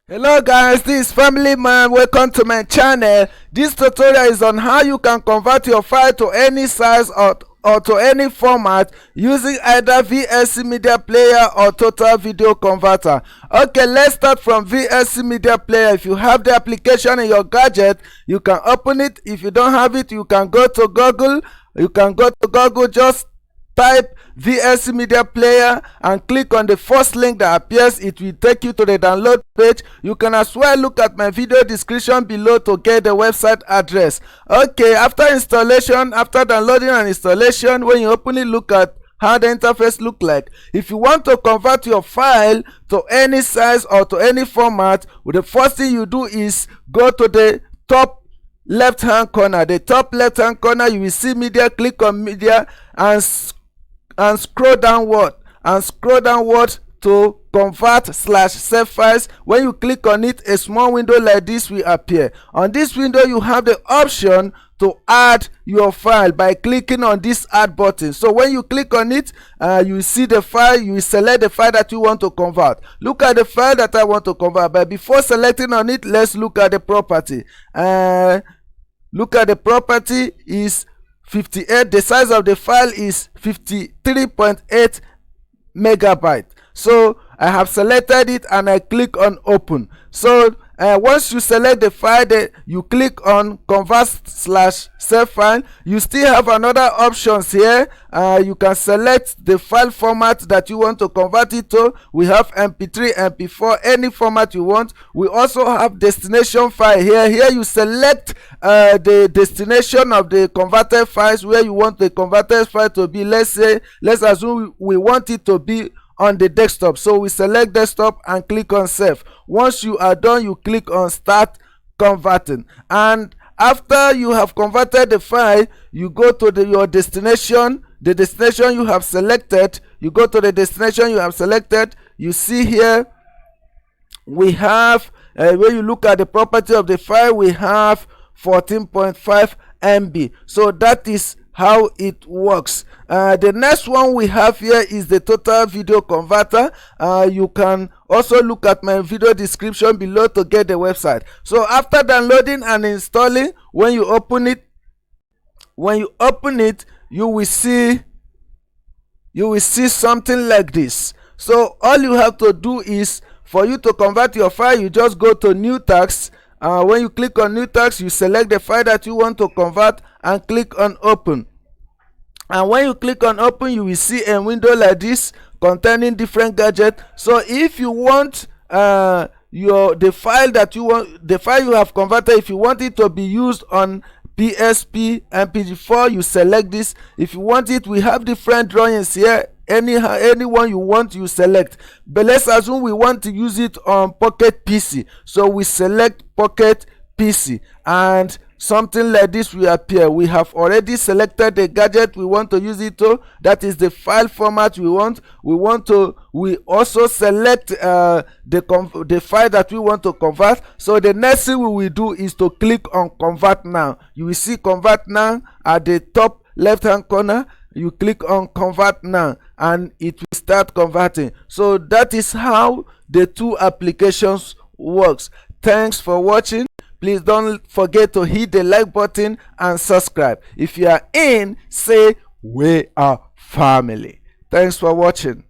Hello guys, this is Family Man. Welcome to my channel. This tutorial is on how you can convert your file to any size or to any format using either VSC Media Player or Total Video Converter. Okay, let's start from VSC Media Player. If you have the application in your gadget, you can open it. If you don't have it, you can go to Google. Just type VSC Media Player and click on the first link that appears. It will take you to the download page. You can as well look at my video description below to get the website address. Okay, after downloading and installation, when you open it, look at how the interface look like. If you want to convert your file to any size or to any format, the first thing you do is go to the top left hand corner. You will see media. Click on media and scroll downward to convert/save files. When you click on it, a small window like this will appear. On this window, you have the option to add your file by clicking on this add button. So when you click on it, you see the file. You select the file that you want to convert. Look at the file that I want to convert, but before selecting on it, let's look at the property. Look at the property is 58. The size of the file is 53.8 megabyte. So I have selected it and I click on open. So once you select the file, you click on convert/save file. You still have another options here. You can select the file format that you want to convert it to. We have MP3, MP4, any format you want. We also have destination file here. Here you select the destination of the converted files, where you want the converted file to be. Let's assume we want it to be on the desktop, so we select desktop and click on save. Once you are done, you click on start converting, and after you have converted the file, you go to your destination, the destination you have selected. You go to the destination you have selected. You see here we have when you look at the property of the file, we have 14.5 MB. So that is how it works. The next one we have here is the Total Video Converter. You can also look at my video description below to get the website. So after downloading and installing, when you open it, you will see something like this. So all you have to do is, for you to convert your file, you just go to new task. When you click on new task, you select the file that you want to convert and click on open. And when you click on open, you will see a window like this containing different gadgets. So if you want the file you have converted, if you want it to be used on PSP and MPG4, you select this. If you want it, we have different drawings here. Anyone you want, you select. But let's assume we want to use it on Pocket PC, so we select Pocket PC, and something like this will appear. We have already selected the gadget we want to use it to. That is the file format we want. We also select the file that we want to convert. So the next thing we will do is to click on convert now. You will see convert now at the top left hand corner. You click on convert now and it will start converting. So that is how the two applications works. Thanks for watching. Please don't forget to hit the like button and subscribe. If you are in, say we are family. Thanks for watching.